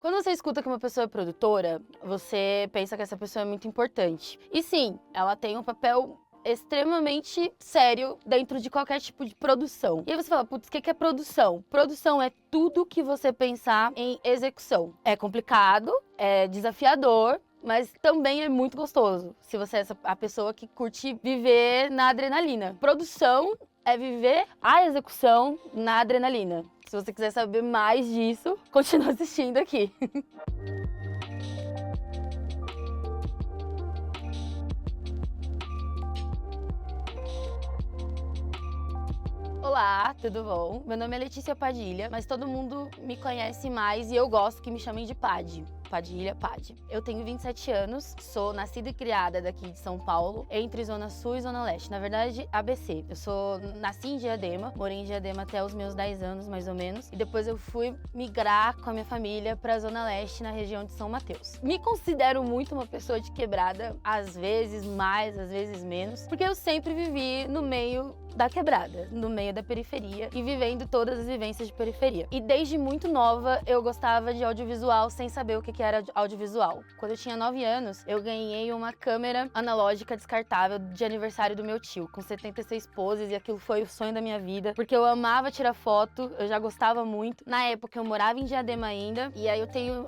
Quando você escuta que uma pessoa é produtora, você pensa que essa pessoa é muito importante. E sim, ela tem um papel extremamente sério dentro de qualquer tipo de produção. E aí você fala, putz, o que é produção? Produção é tudo que você pensar em execução. É complicado, é desafiador, mas também é muito gostoso, se você é a pessoa que curte viver na adrenalina. Produção é viver a execução na adrenalina. Se você quiser saber mais disso, continua assistindo aqui. Olá, tudo bom? Meu nome é Letícia Padilha, mas todo mundo me conhece mais e eu gosto que me chamem de Padi. Padilha, Padi. Eu tenho 27 anos, sou nascida e criada daqui de São Paulo, entre Zona Sul e Zona Leste. Na verdade, ABC. Eu nasci em Diadema, morei em Diadema até os meus 10 anos, mais ou menos. E depois eu fui migrar com a minha família pra Zona Leste, na região de São Mateus. Me considero muito uma pessoa de quebrada, às vezes mais, às vezes menos, porque eu sempre vivi no meio da quebrada, no meio da periferia e vivendo todas as vivências de periferia. E desde muito nova eu gostava de audiovisual sem saber o que era audiovisual. Quando eu tinha 9 anos, eu ganhei uma câmera analógica descartável de aniversário do meu tio, com 76 poses, e aquilo foi o sonho da minha vida, porque eu amava tirar foto, eu já gostava muito. Na época eu morava em Diadema ainda, e aí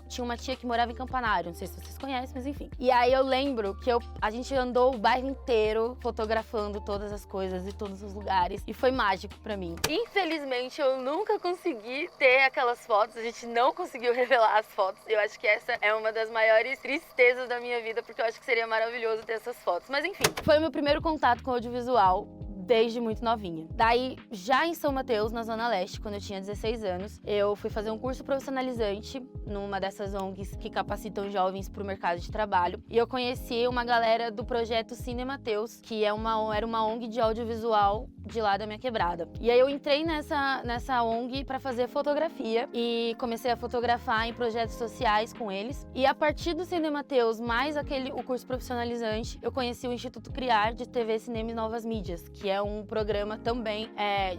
tinha uma tia que morava em Campanário, não sei se vocês conhecem, mas enfim. E aí eu lembro que a gente andou o bairro inteiro fotografando todas as coisas e todos os lugares, e foi mágico pra mim. Infelizmente eu nunca consegui ter aquelas fotos, a gente não conseguiu revelar as fotos. Eu acho que essa é uma das maiores tristezas da minha vida, porque eu acho que seria maravilhoso ter essas fotos. Mas enfim, foi o meu primeiro contato com o audiovisual desde muito novinha. Daí, já em São Mateus, na Zona Leste, quando eu tinha 16 anos, eu fui fazer um curso profissionalizante numa dessas ONGs que capacitam jovens para o mercado de trabalho. E eu conheci uma galera do projeto Cine Mateus, que era uma ONG de audiovisual de lá da minha quebrada. E aí eu entrei nessa ONG para fazer fotografia e comecei a fotografar em projetos sociais com eles. E a partir do Cine Mateus, mais o curso profissionalizante, eu conheci o Instituto Criar de TV, Cinema e Novas Mídias, que é um programa também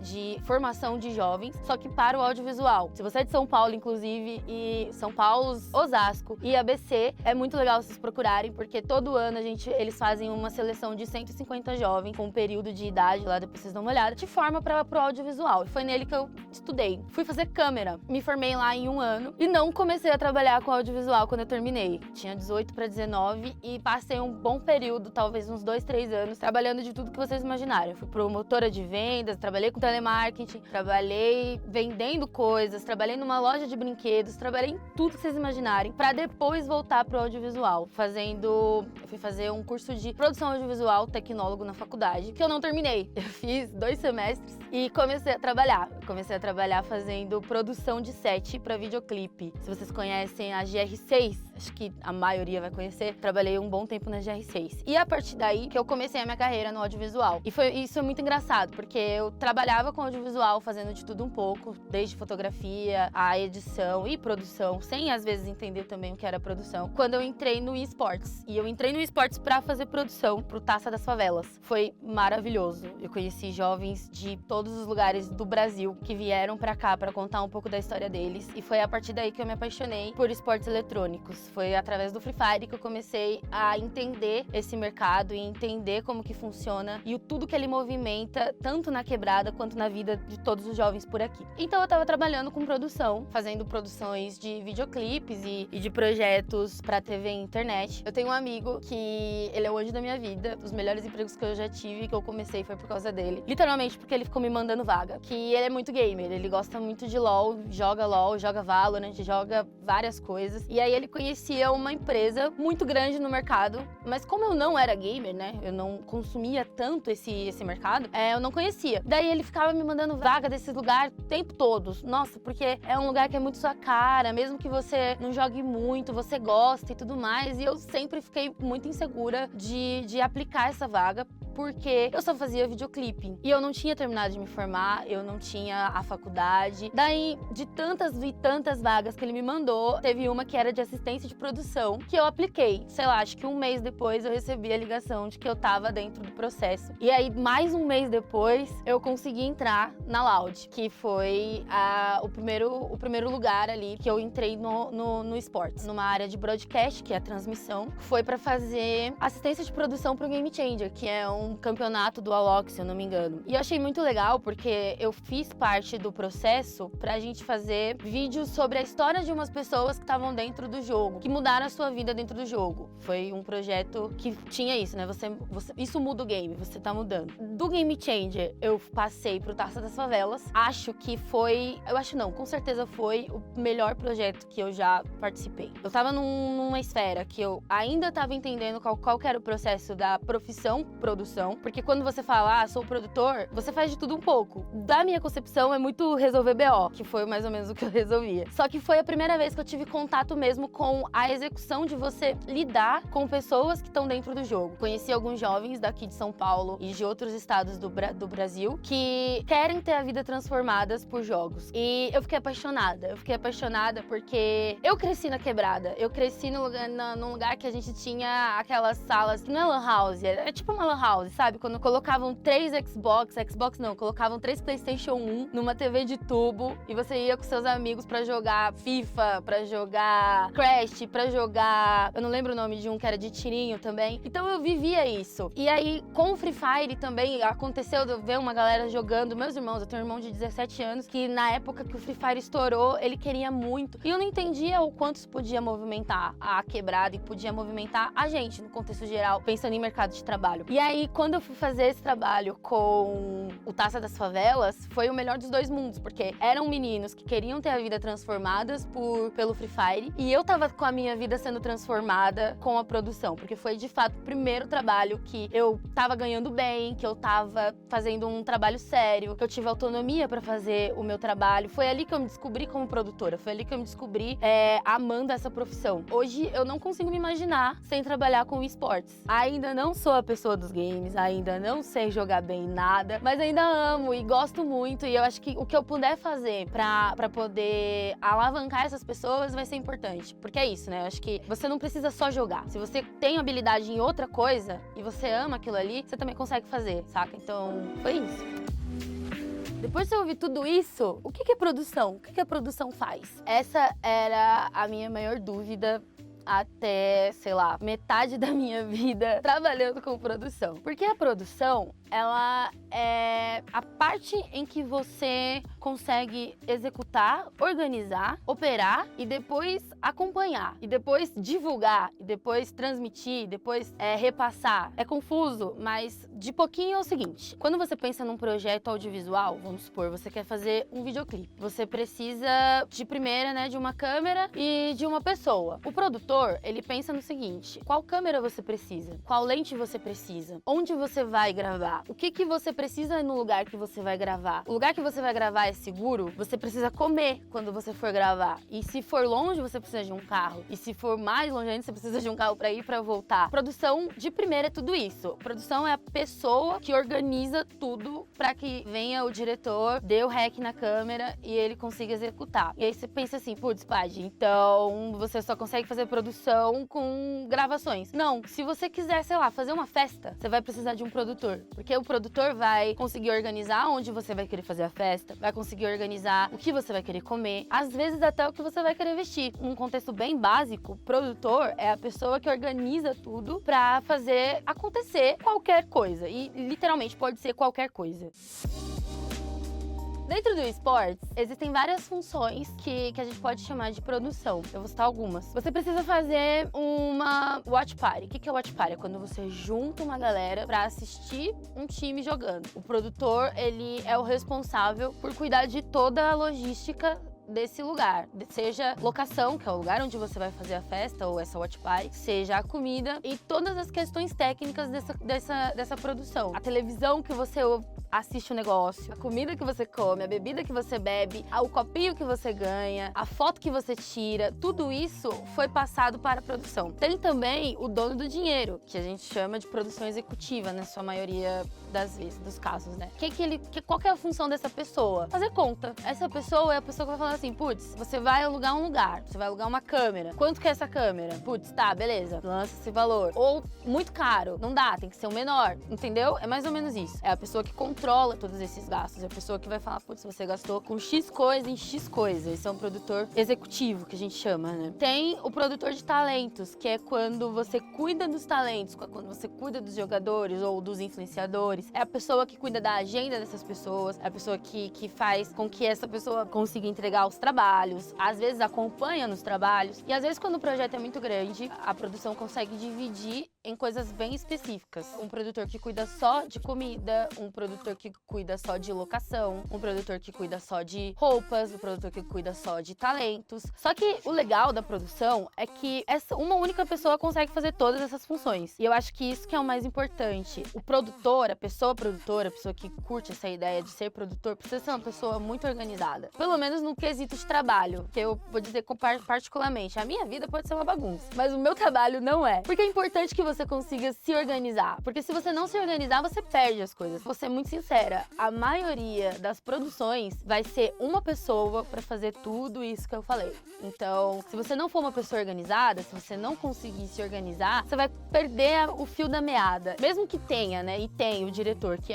de formação de jovens, só que para o audiovisual. Se você é de São Paulo, inclusive, e São Paulo, Osasco e ABC, é muito legal vocês procurarem, porque todo ano eles fazem uma seleção de 150 jovens com um período de idade lá, depois vocês dão uma olhada, de forma para o audiovisual. E foi nele que eu estudei. Fui fazer câmera, me formei lá em 1 ano e não comecei a trabalhar com audiovisual quando eu terminei. Tinha 18 para 19 e passei um bom período, talvez uns 2, 3 anos, trabalhando de tudo que vocês imaginarem. Fui promotora de vendas, trabalhei com telemarketing, trabalhei vendendo coisas, trabalhei numa loja de brinquedos, trabalhei em tudo que vocês imaginarem, pra depois voltar pro audiovisual, eu fui fazer um curso de produção audiovisual, tecnólogo na faculdade, que eu não terminei. Eu fiz 2 semestres e comecei a trabalhar. Comecei a trabalhar fazendo produção de set pra videoclipe. Se vocês conhecem a GR6, acho que a maioria vai conhecer, trabalhei um bom tempo na GR6. E a partir daí que eu comecei a minha carreira no audiovisual. E isso é muito engraçado, porque eu trabalhava com audiovisual, fazendo de tudo um pouco, desde fotografia, a edição e produção, sem às vezes entender também o que era produção, quando eu entrei no eSports. E eu entrei no eSports pra fazer produção pro Taça das Favelas. Foi maravilhoso. Eu conheci jovens de todos os lugares do Brasil que vieram pra cá pra contar um pouco da história deles. E foi a partir daí que eu me apaixonei por esportes eletrônicos. Foi através do Free Fire que eu comecei a entender esse mercado e entender como que funciona e tudo que ele movimenta, tanto na quebrada quanto na vida de todos os jovens por aqui. Então eu tava trabalhando com produção, fazendo produções de videoclipes e de projetos pra TV e internet. Eu tenho um amigo que ele é o anjo da minha vida, os melhores empregos que eu já tive, que eu comecei foi por causa dele. Literalmente porque ele ficou me mandando vaga. Que ele é muito gamer, ele gosta muito de LoL, joga Valorant, joga várias coisas. E aí ele conhecia uma empresa muito grande no mercado, mas como eu não era gamer, né, eu não consumia tanto esse mercado, eu não conhecia. Daí ele ficava me mandando vaga desse lugar o tempo todo. Nossa, porque é um lugar que é muito sua cara, mesmo que você não jogue muito, você gosta e tudo mais. E eu sempre fiquei muito insegura de aplicar essa vaga, porque eu só fazia videoclipe. E eu não tinha terminado de me formar, eu não tinha a faculdade. Daí, de tantas e tantas vagas que ele me mandou, teve uma que era de assistência de produção, que eu apliquei. Sei lá, acho que um mês depois eu recebi a ligação de que eu tava dentro do processo. E aí, mais um mês depois, eu consegui entrar na Loud, que foi o primeiro lugar ali que eu entrei no esportes, numa área de broadcast, que é a transmissão. Foi pra fazer assistência de produção pro Game Changer, que é um campeonato do Alok, se eu não me engano. E eu achei muito legal porque eu fiz parte do processo pra gente fazer vídeos sobre a história de umas pessoas que estavam dentro do jogo, que mudaram a sua vida dentro do jogo. Foi um projeto que tinha isso, né? Isso muda o game, você tá mudando. Do Game Changer, eu passei pro Taça das Favelas. Com certeza foi o melhor projeto que eu já participei. Eu tava numa esfera que eu ainda tava entendendo qual que era o processo da profissão produção, porque quando você fala, sou produtor, você faz de tudo um pouco. Da minha concepção, é muito resolver BO, que foi mais ou menos o que eu resolvia. Só que foi a primeira vez que eu tive contato mesmo com a execução de você lidar com pessoas que estão dentro do jogo. Conheci alguns jovens daqui de São Paulo e de outros estados do Brasil que querem ter a vida transformadas por jogos. E eu fiquei apaixonada. Eu fiquei apaixonada porque eu cresci na quebrada. Eu cresci num lugar que a gente tinha aquelas salas, que não é lan house, é tipo uma lan house, sabe? Quando colocavam 3 colocavam 3 PlayStation 1 numa TV de tubo e você ia com seus amigos pra jogar FIFA, pra jogar Crash, pra jogar... Eu não lembro o nome de um que era de tirinho também. Então eu vivia isso. E aí, com o Free Fire também, aconteceu de eu ver uma galera jogando. Meus irmãos, eu tenho um irmão de 17 anos, que na época que o Free Fire estourou, ele queria muito. E eu não entendia o quanto isso podia movimentar a quebrada e podia movimentar a gente, no contexto geral, pensando em mercado de trabalho. E aí, quando eu fui fazer esse trabalho com o Taça das Favelas, foi o melhor dos dois mundos, porque eram meninos que queriam ter a vida transformadas pelo Free Fire, e eu tava com a minha vida sendo transformada com a produção, porque foi, de fato, o primeiro trabalho que eu tava ganhando bem, que eu tava fazendo um trabalho sério, que eu tive autonomia pra fazer o meu trabalho. Foi ali que eu me descobri como produtora, foi ali que eu me descobri amando essa profissão. Hoje, eu não consigo me imaginar sem trabalhar com esportes. Ainda não sou a pessoa dos games, ainda não sei jogar bem nada, mas ainda amo e gosto muito, e eu acho que o que eu puder fazer pra poder alavancar essas pessoas vai ser importante. Porque é isso, né? Eu acho que você não precisa só jogar. Se você tem habilidade em outra coisa e você ama aquilo ali, você também consegue fazer, saca? Então, foi isso. Depois de eu ouvir tudo isso, o que é produção? O que a produção faz? Essa era a minha maior dúvida até, sei lá, metade da minha vida trabalhando com produção. Porque a produção, ela é a parte em que você consegue executar, organizar, operar e depois acompanhar, e depois divulgar, e depois transmitir, e depois repassar. É confuso, mas de pouquinho é o seguinte: quando você pensa num projeto audiovisual, vamos supor, você quer fazer um videoclipe, você precisa de primeira, né, de uma câmera e de uma pessoa. O produtor, ele pensa no seguinte: qual câmera você precisa? Qual lente você precisa? Onde você vai gravar? O que você precisa no lugar que você vai gravar? O lugar que você vai gravar é seguro? Você precisa comer quando você for gravar. E se for longe, você precisa de um carro. E se for mais longe ainda, você precisa de um carro pra ir e pra voltar. Produção, de primeira, é tudo isso. Produção é a pessoa que organiza tudo pra que venha o diretor, dê o rec na câmera e ele consiga executar. E aí você pensa assim: putz, Paty, então você só consegue fazer produção com gravações. Não, se você quiser, sei lá, fazer uma festa, você vai precisar de um produtor. Porque o produtor vai conseguir organizar onde você vai querer fazer a festa, vai conseguir organizar o que você vai querer comer, às vezes até o que você vai querer vestir. Num contexto bem básico, produtor é a pessoa que organiza tudo pra fazer acontecer qualquer coisa. E literalmente pode ser qualquer coisa. Dentro do esportes, existem várias funções que a gente pode chamar de produção. Eu vou citar algumas. Você precisa fazer uma watch party. O que é watch party? É quando você junta uma galera pra assistir um time jogando. O produtor, ele é o responsável por cuidar de toda a logística desse lugar, seja locação, que é o lugar onde você vai fazer a festa ou essa watch party, seja a comida e todas as questões técnicas dessa produção. A televisão que você assiste o negócio, a comida que você come, a bebida que você bebe, o copinho que você ganha, a foto que você tira, tudo isso foi passado para a produção. Tem também o dono do dinheiro, que a gente chama de produção executiva, na sua maioria das vezes, dos casos, né? Qual que é a função dessa pessoa? Fazer conta. Essa pessoa é a pessoa que vai falar assim, putz, você vai alugar um lugar, você vai alugar uma câmera. Quanto que é essa câmera? Putz, tá, beleza, lança esse valor. Ou muito caro, não dá, tem que ser o menor, entendeu? É mais ou menos isso. É a pessoa que controla todos esses gastos, é a pessoa que vai falar, putz, você gastou com X coisa em X coisa. Esse é um produtor executivo, que a gente chama, né? Tem o produtor de talentos, que é quando você cuida dos talentos, quando você cuida dos jogadores ou dos influenciadores. É a pessoa que cuida da agenda dessas pessoas, é a pessoa que faz com que essa pessoa consiga entregar os trabalhos, às vezes acompanha nos trabalhos. E às vezes, quando o projeto é muito grande, a produção consegue dividir em coisas bem específicas. Um produtor que cuida só de comida, um produtor que cuida só de locação, um produtor que cuida só de roupas, um produtor que cuida só de talentos. Só que o legal da produção é que uma única pessoa consegue fazer todas essas funções. E eu acho que isso que é o mais importante. O produtor, a pessoa produtora, a pessoa que curte essa ideia de ser produtor, precisa ser uma pessoa muito organizada. Pelo menos no quesito de trabalho, que eu vou dizer particularmente. A minha vida pode ser uma bagunça, mas o meu trabalho não é. Porque é importante que você consiga se organizar. Porque se você não se organizar, você perde as coisas. Vou ser muito sincera, a maioria das produções vai ser uma pessoa pra fazer tudo isso que eu falei. Então, se você não for uma pessoa organizada, se você não conseguir se organizar, você vai perder o fio da meada. Mesmo que tenha, né? E tem o diretor, que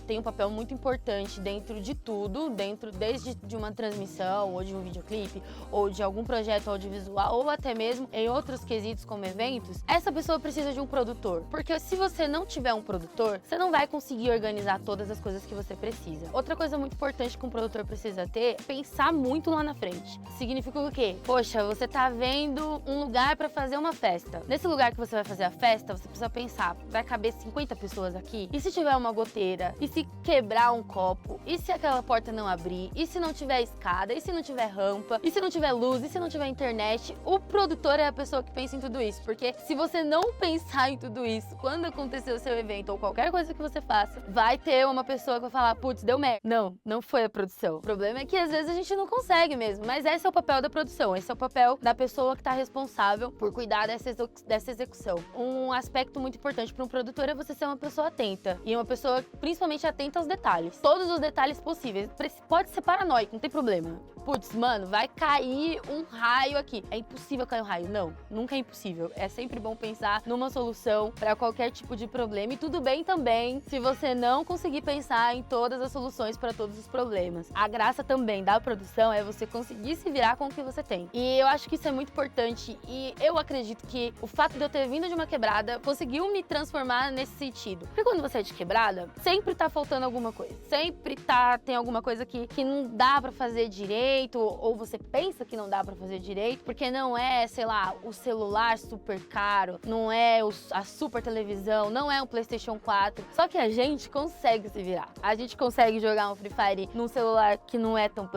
tem um papel muito importante dentro de tudo, desde de uma transmissão, ou de um videoclipe, ou de algum projeto audiovisual, ou até mesmo em outros quesitos como eventos, essa pessoa precisa de um produtor. Porque se você não tiver um produtor, você não vai conseguir organizar todas as coisas que você precisa. Outra coisa muito importante que um produtor precisa ter é pensar muito lá na frente. Significa o quê? Poxa, você tá vendo um lugar pra fazer uma festa. Nesse lugar que você vai fazer a festa, você precisa pensar, vai caber 50 pessoas aqui? E se tiver uma goteira? E se quebrar um copo? E se aquela porta não abrir? E se não tiver escada? E se não tiver rampa? E se não tiver luz? E se não tiver internet? O produtor é a pessoa que pensa em tudo isso, porque se você não pensar em tudo isso, quando acontecer o seu evento ou qualquer coisa que você faça, vai ter uma pessoa que vai falar, putz, deu merda. Não foi a produção. O problema é que às vezes a gente não consegue mesmo, mas esse é o papel da produção, esse é o papel da pessoa que tá responsável por cuidar dessa execução. Um aspecto muito importante para um produtor é você ser uma pessoa atenta, e uma pessoa principalmente atenta aos detalhes. Todos os detalhes possíveis. Pode ser paranoico, não tem problema. Putz, mano, vai cair um raio aqui. É impossível cair um raio. Não, nunca é impossível. É sempre bom pensar numa solução para qualquer tipo de problema. E tudo bem também se você não conseguir pensar em todas as soluções para todos os problemas. A graça também da produção é você conseguir se virar com o que você tem. E eu acho que isso é muito importante. E eu acredito que o fato de eu ter vindo de uma quebrada conseguiu me transformar nesse sentido. Porque quando você é de quebrada, sempre tá faltando alguma coisa. Sempre tem alguma coisa que não dá para fazer direito, ou você pensa que não dá pra fazer direito, porque não é, sei lá, o celular super caro, não é a super televisão, não é um PlayStation 4. Só que a gente consegue se virar. A gente consegue jogar um Free Fire num celular que não é tão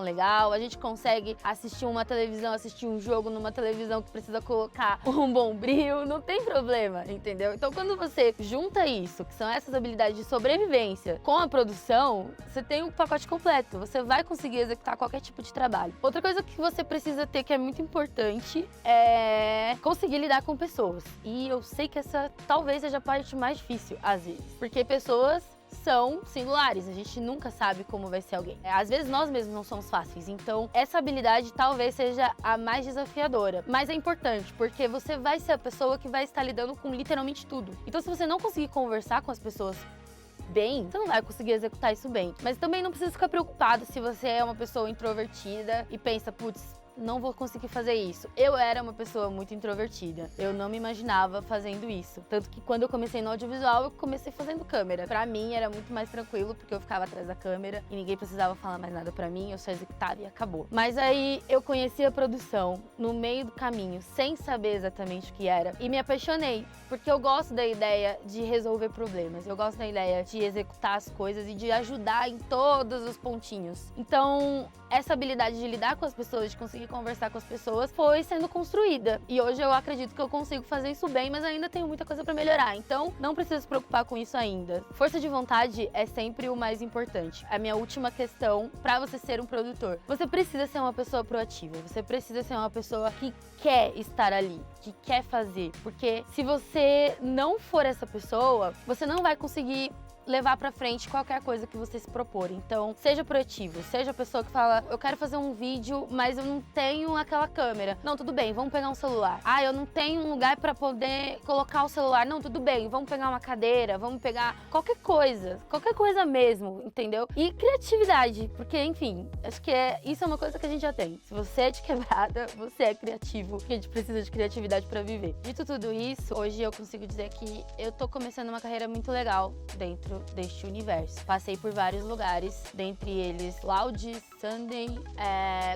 legal, a gente consegue assistir uma televisão, assistir um jogo numa televisão que precisa colocar um bombril, não tem problema, entendeu? Então quando você junta isso, que são essas habilidades de sobrevivência, com a produção, você tem um pacote completo, você vai conseguir executar qualquer tipo de trabalho. Outra coisa que você precisa ter, que é muito importante, é conseguir lidar com pessoas. E eu sei que essa talvez seja a parte mais difícil, às vezes. Porque pessoas são singulares, a gente nunca sabe como vai ser alguém. Às vezes nós mesmos não somos fáceis, então essa habilidade talvez seja a mais desafiadora. Mas é importante, porque você vai ser a pessoa que vai estar lidando com literalmente tudo. Então se você não conseguir conversar com as pessoas bem, você não vai conseguir executar isso bem. Mas também não precisa ficar preocupado se você é uma pessoa introvertida e pensa, putz, não vou conseguir fazer isso. Eu era uma pessoa muito introvertida. Eu não me imaginava fazendo isso. Tanto que quando eu comecei no audiovisual, eu comecei fazendo câmera. Pra mim era muito mais tranquilo, porque eu ficava atrás da câmera e ninguém precisava falar mais nada pra mim, eu só executava e acabou. Mas aí eu conheci a produção no meio do caminho, sem saber exatamente o que era, e me apaixonei, porque eu gosto da ideia de resolver problemas. Eu gosto da ideia de executar as coisas e de ajudar em todos os pontinhos. Então, essa habilidade de lidar com as pessoas, de conseguir conversar com as pessoas, foi sendo construída. E hoje eu acredito que eu consigo fazer isso bem, mas ainda tenho muita coisa pra melhorar. Então, não precisa se preocupar com isso ainda. Força de vontade é sempre o mais importante. A minha última questão pra você ser um produtor. Você precisa ser uma pessoa proativa. Você precisa ser uma pessoa que quer estar ali, que quer fazer. Porque se você não for essa pessoa, você não vai conseguir levar pra frente qualquer coisa que você se propor. Então, seja proativo, seja a pessoa que fala, eu quero fazer um vídeo, mas eu não tenho aquela câmera. Não, tudo bem, vamos pegar um celular. Ah, eu não tenho um lugar pra poder colocar o celular. Não, tudo bem, vamos pegar uma cadeira, vamos pegar qualquer coisa mesmo, entendeu? E criatividade, porque, enfim, acho que isso é uma coisa que a gente já tem. Se você é de quebrada, você é criativo, porque a gente precisa de criatividade pra viver. Dito tudo isso, hoje eu consigo dizer que eu tô começando uma carreira muito legal dentro deste universo. Passei por vários lugares, dentre eles Loud, Sunday,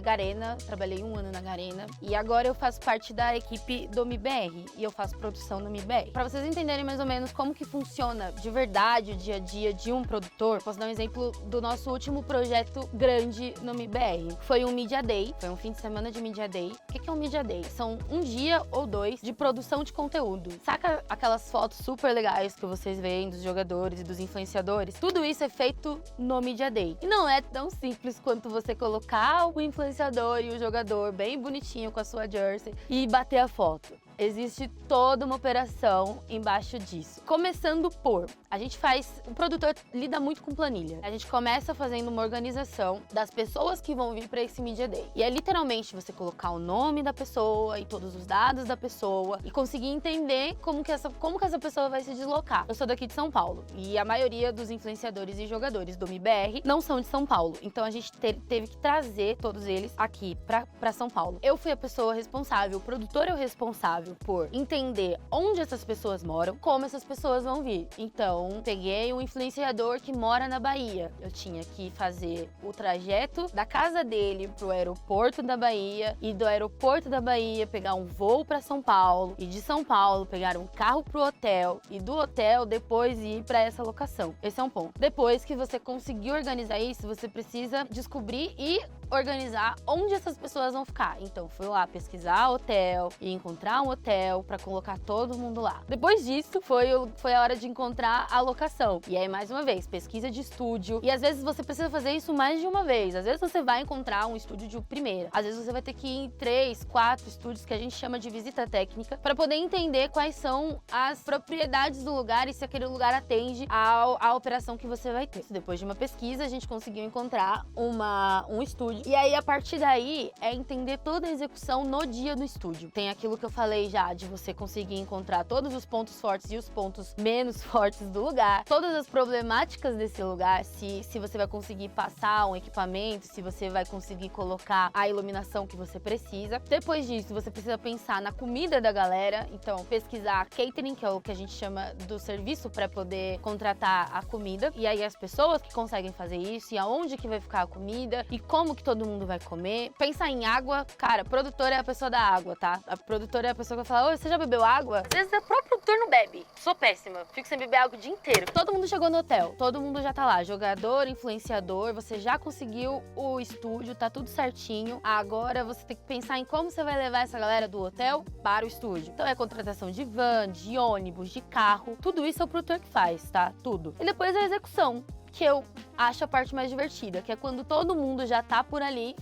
Garena, trabalhei 1 ano na Garena e agora eu faço parte da equipe do MIBR e eu faço produção no MIBR. Para vocês entenderem mais ou menos como que funciona de verdade o dia a dia de um produtor, posso dar um exemplo do nosso último projeto grande no MIBR. Foi um Media Day, foi um fim de semana de Media Day. O que é um Media Day? São um dia ou 2 de produção de conteúdo. Saca aquelas fotos super legais que vocês veem dos jogadores e dos influenciadores? Tudo isso é feito no Media Day. E não é tão simples quanto você colocar o influenciador e o jogador bem bonitinho com a sua jersey e bater a foto. Existe toda uma operação embaixo disso. Começando por, o produtor lida muito com planilha. A gente começa fazendo uma organização das pessoas que vão vir para esse Media Day. E é literalmente você colocar o nome da pessoa e todos os dados da pessoa e conseguir entender como que essa pessoa vai se deslocar. Eu sou daqui de São Paulo e a maioria dos influenciadores e jogadores do MIBR não são de São Paulo. Então a gente teve que trazer todos eles aqui para São Paulo. Eu fui a pessoa responsável, o produtor é o responsável por entender onde essas pessoas moram, como essas pessoas vão vir. Então, peguei um influenciador que mora na Bahia. Eu tinha que fazer o trajeto da casa dele pro aeroporto da Bahia e do aeroporto da Bahia pegar um voo para São Paulo e de São Paulo pegar um carro pro hotel e do hotel depois ir para essa locação. Esse é um ponto. Depois que você conseguir organizar isso, você precisa descobrir e organizar onde essas pessoas vão ficar. Então, fui lá pesquisar hotel e encontrar um hotel para colocar todo mundo lá. Depois disso, foi a hora de encontrar a locação. E aí, mais uma vez, pesquisa de estúdio. E às vezes você precisa fazer isso mais de uma vez. Às vezes você vai encontrar um estúdio de primeira. Às vezes você vai ter que ir em 3, 4 estúdios que a gente chama de visita técnica para poder entender quais são as propriedades do lugar e se aquele lugar atende à operação que você vai ter. Depois de uma pesquisa, a gente conseguiu encontrar um estúdio. E aí, a partir daí, é entender toda a execução no dia do estúdio. Tem aquilo que eu falei já, de você conseguir encontrar todos os pontos fortes e os pontos menos fortes do lugar, todas as problemáticas desse lugar, se você vai conseguir passar um equipamento, se você vai conseguir colocar a iluminação que você precisa. Depois disso, você precisa pensar na comida da galera, então pesquisar catering, que é o que a gente chama do serviço para poder contratar a comida, e aí as pessoas que conseguem fazer isso, e aonde que vai ficar a comida, e como que todo mundo vai comer. Pensar em água, cara, produtor é a pessoa da água, tá? A produtora é a pessoa que vai falar, ô, você já bebeu água? Às vezes o próprio produtor não bebe. Sou péssima, fico sem beber água o dia inteiro. Todo mundo chegou no hotel, todo mundo já tá lá, jogador, influenciador, você já conseguiu o estúdio, tá tudo certinho. Agora você tem que pensar em como você vai levar essa galera do hotel para o estúdio. Então é contratação de van, de ônibus, de carro, tudo isso é o produtor que faz, tá? Tudo. E depois a execução, que eu acho a parte mais divertida, que é quando todo mundo já tá por ali,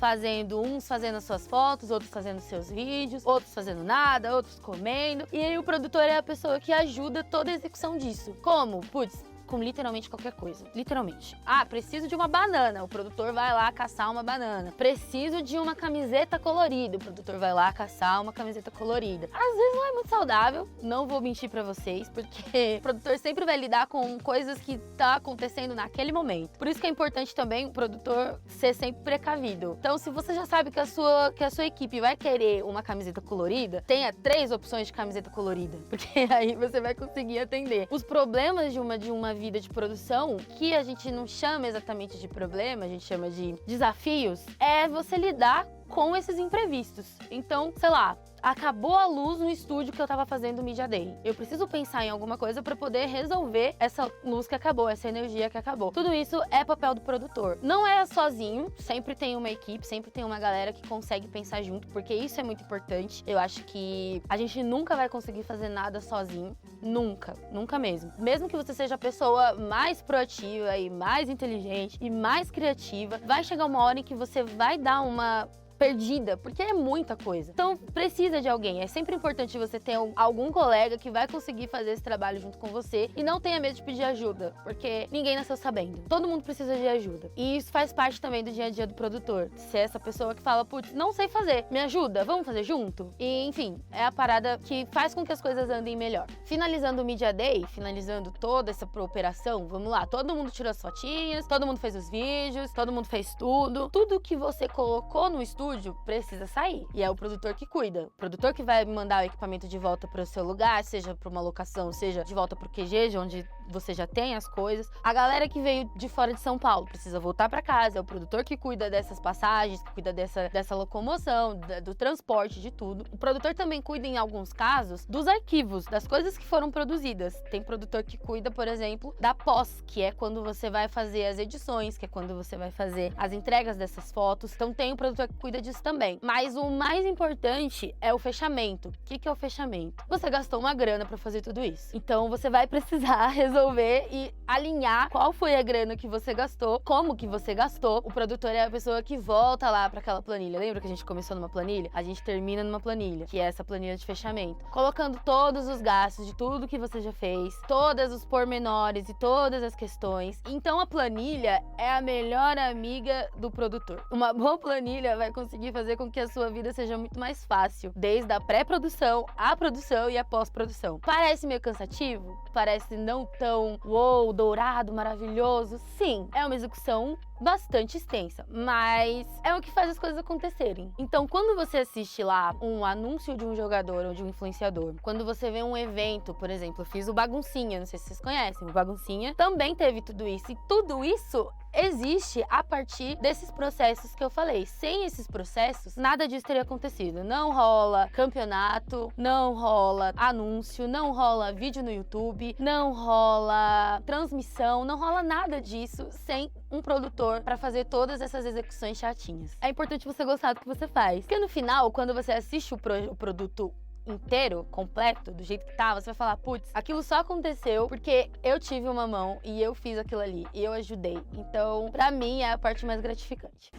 uns fazendo as suas fotos, outros fazendo seus vídeos, outros fazendo nada, outros comendo. E aí o produtor é a pessoa que ajuda toda a execução disso. Como? Putz, com literalmente qualquer coisa. Literalmente. Ah, preciso de uma banana. O produtor vai lá caçar uma banana. Preciso de uma camiseta colorida. O produtor vai lá caçar uma camiseta colorida. Às vezes não é muito saudável, não vou mentir pra vocês, porque o produtor sempre vai lidar com coisas que tá acontecendo naquele momento. Por isso que é importante também o produtor ser sempre precavido. Então, se você já sabe que a sua equipe vai querer uma camiseta colorida, tenha 3 opções de camiseta colorida, porque aí você vai conseguir atender os problemas de uma vida de produção, que a gente não chama exatamente de problema, a gente chama de desafios, é você lidar com esses imprevistos. Então, sei lá, acabou a luz no estúdio que eu tava fazendo o Media Day. Eu preciso pensar em alguma coisa pra poder resolver essa luz que acabou, essa energia que acabou. Tudo isso é papel do produtor. Não é sozinho, sempre tem uma equipe, sempre tem uma galera que consegue pensar junto, porque isso é muito importante. Eu acho que a gente nunca vai conseguir fazer nada sozinho. Nunca, nunca mesmo. Mesmo que você seja a pessoa mais proativa e mais inteligente e mais criativa, vai chegar uma hora em que você vai dar uma perdida, porque é muita coisa. Então, precisa de alguém. É sempre importante você ter algum colega que vai conseguir fazer esse trabalho junto com você e não tenha medo de pedir ajuda, porque ninguém nasceu sabendo. Todo mundo precisa de ajuda. E isso faz parte também do dia a dia do produtor. Ser essa pessoa que fala, putz, não sei fazer, me ajuda, vamos fazer junto? E, enfim, é a parada que faz com que as coisas andem melhor. Finalizando o Media Day, finalizando toda essa operação, vamos lá, todo mundo tirou as fotinhas, todo mundo fez os vídeos, todo mundo fez tudo. Tudo que você colocou no estúdio precisa sair. E é o produtor que cuida. O produtor que vai mandar o equipamento de volta para o seu lugar, seja para uma locação, seja de volta para o QG, de onde você já tem as coisas. A galera que veio de fora de São Paulo precisa voltar para casa. É o produtor que cuida dessas passagens, que cuida dessa locomoção, do transporte, de tudo. O produtor também cuida, em alguns casos, dos arquivos, das coisas que foram produzidas. Tem produtor que cuida, por exemplo, da pós, que é quando você vai fazer as edições, que é quando você vai fazer as entregas dessas fotos. Então tem o produtor que cuida disso também. Mas o mais importante é o fechamento. O que é o fechamento? Você gastou uma grana para fazer tudo isso. Então você vai precisar resolver e alinhar qual foi a grana que você gastou, como que você gastou. O produtor é a pessoa que volta lá para aquela planilha. Lembra que a gente começou numa planilha? A gente termina numa planilha, que é essa planilha de fechamento. Colocando todos os gastos de tudo que você já fez, todos os pormenores e todas as questões. Então a planilha é a melhor amiga do produtor. Uma boa planilha vai conseguir fazer com que a sua vida seja muito mais fácil, desde a pré-produção, a produção e a pós-produção. Parece meio cansativo? Parece não tão uou, dourado, maravilhoso? Sim, é uma execução bastante extensa, mas é o que faz as coisas acontecerem. Então, quando você assiste lá um anúncio de um jogador ou de um influenciador, quando você vê um evento, por exemplo, eu fiz o Baguncinha, não sei se vocês conhecem, o Baguncinha também teve tudo isso, e tudo isso existe a partir desses processos que eu falei. Sem esses processos, nada disso teria acontecido. Não rola campeonato, não rola anúncio, não rola vídeo no YouTube, não rola transmissão, não rola nada disso sem um produtor para fazer todas essas execuções chatinhas. É importante você gostar do que você faz, porque no final, quando você assiste o produto inteiro, completo, do jeito que tá, você vai falar, putz, aquilo só aconteceu porque eu tive uma mão e eu fiz aquilo ali, e eu ajudei. Então, pra mim, é a parte mais gratificante.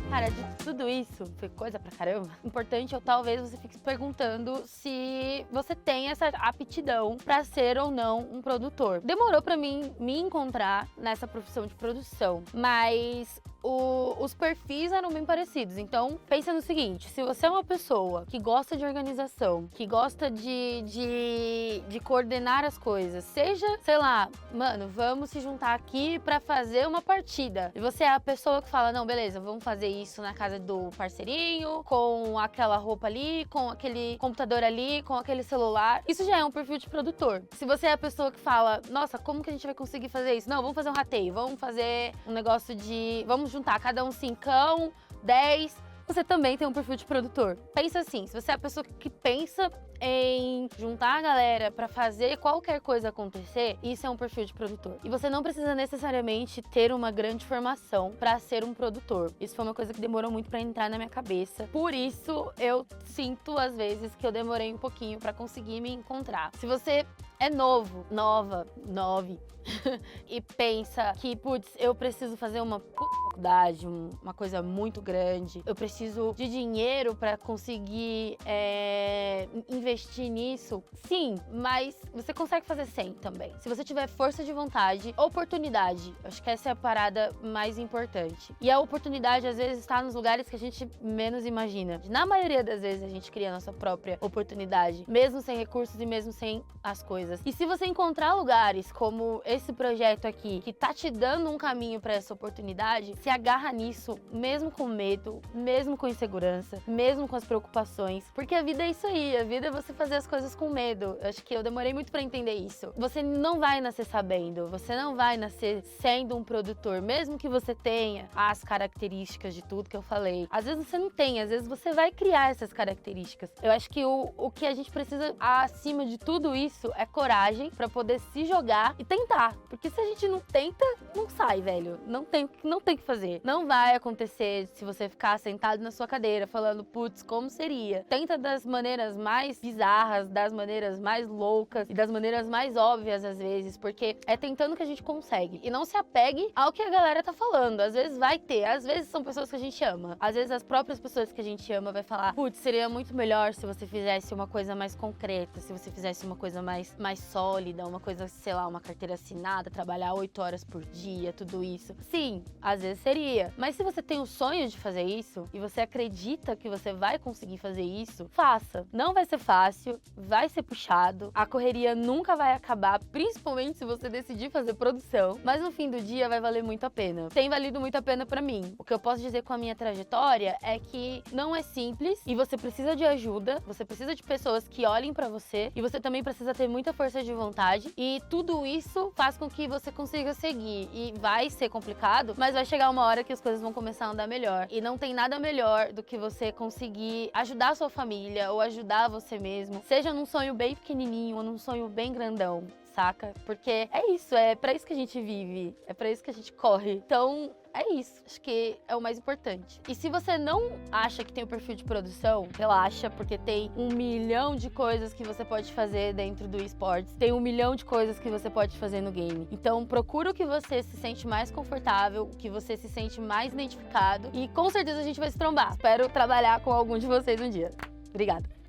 Cara, de tudo isso, foi coisa pra caramba. Importante, ou talvez você fique se perguntando se você tem essa aptidão pra ser ou não um produtor. Demorou pra mim me encontrar nessa profissão de produção, mas os perfis eram bem parecidos. Então, pensa no seguinte, se você é uma pessoa que gosta de organização, que gosta de coordenar as coisas, seja, sei lá, mano, vamos se juntar aqui pra fazer uma partida. E você é a pessoa que fala, não, beleza, vamos fazer isso na casa do parceirinho, com aquela roupa ali, com aquele computador ali, com aquele celular. Isso já é um perfil de produtor. Se você é a pessoa que fala, nossa, como que a gente vai conseguir fazer isso? Não, vamos fazer um rateio, vamos fazer um negócio de... Vamos juntar cada um 5, 10... Você também tem um perfil de produtor. Pensa assim, se você é a pessoa que pensa em juntar a galera pra fazer qualquer coisa acontecer, isso é um perfil de produtor. E você não precisa necessariamente ter uma grande formação pra ser um produtor. Isso foi uma coisa que demorou muito pra entrar na minha cabeça. Por isso, eu sinto, às vezes, que eu demorei um pouquinho pra conseguir me encontrar. Se você é novo, nova, e pensa que, putz, eu preciso fazer uma faculdade, uma coisa muito grande, eu preciso de dinheiro pra conseguir investir nisso, sim, mas você consegue fazer sem também. Se você tiver força de vontade, oportunidade, acho que essa é a parada mais importante. E a oportunidade, às vezes, está nos lugares que a gente menos imagina. Na maioria das vezes, a gente cria a nossa própria oportunidade, mesmo sem recursos e mesmo sem as coisas. coisas. E se você encontrar lugares como esse projeto aqui, que tá te dando um caminho pra essa oportunidade, se agarra nisso, mesmo com medo, mesmo com insegurança, mesmo com as preocupações, porque a vida é isso aí, a vida é você fazer as coisas com medo. Eu acho que eu demorei muito pra entender isso. Você não vai nascer sabendo, você não vai nascer sendo um produtor, mesmo que você tenha as características de tudo que eu falei. Às vezes você não tem, às vezes você vai criar essas características. Eu acho que o que a gente precisa, acima de tudo isso, é coragem pra poder se jogar e tentar. Porque se a gente não tenta, não sai, velho. Não tem o que fazer. Não vai acontecer se você ficar sentado na sua cadeira falando, putz, como seria? Tenta das maneiras mais bizarras, das maneiras mais loucas e das maneiras mais óbvias às vezes, porque é tentando que a gente consegue. E não se apegue ao que a galera tá falando. Às vezes vai ter, às vezes são pessoas que a gente ama. Às vezes as próprias pessoas que a gente ama vai falar, putz, seria muito melhor se você fizesse uma coisa mais concreta, se você fizesse uma coisa mais sólida, uma coisa, sei lá, uma carteira assinada, trabalhar 8 horas por dia, tudo isso. Sim, às vezes seria. Mas se você tem o sonho de fazer isso e você acredita que você vai conseguir fazer isso, faça. Não vai ser fácil, vai ser puxado, a correria nunca vai acabar, principalmente se você decidir fazer produção, mas no fim do dia vai valer muito a pena. Tem valido muito a pena pra mim. O que eu posso dizer com a minha trajetória é que não é simples e você precisa de ajuda, você precisa de pessoas que olhem pra você e você também precisa ter muita força de vontade e tudo isso faz com que você consiga seguir e vai ser complicado, mas vai chegar uma hora que as coisas vão começar a andar melhor e não tem nada melhor do que você conseguir ajudar a sua família ou ajudar você mesmo, seja num sonho bem pequenininho ou num sonho bem grandão, saca? Porque é isso, é pra isso que a gente vive, é pra isso que a gente corre. Então, é isso, acho que é o mais importante. E se você não acha que tem o perfil de produção, relaxa, porque tem 1 milhão de coisas que você pode fazer dentro do esportes, tem 1 milhão de coisas que você pode fazer no game. Então procura o que você se sente mais confortável, o que você se sente mais identificado e com certeza a gente vai se trombar. Espero trabalhar com algum de vocês um dia. Obrigada.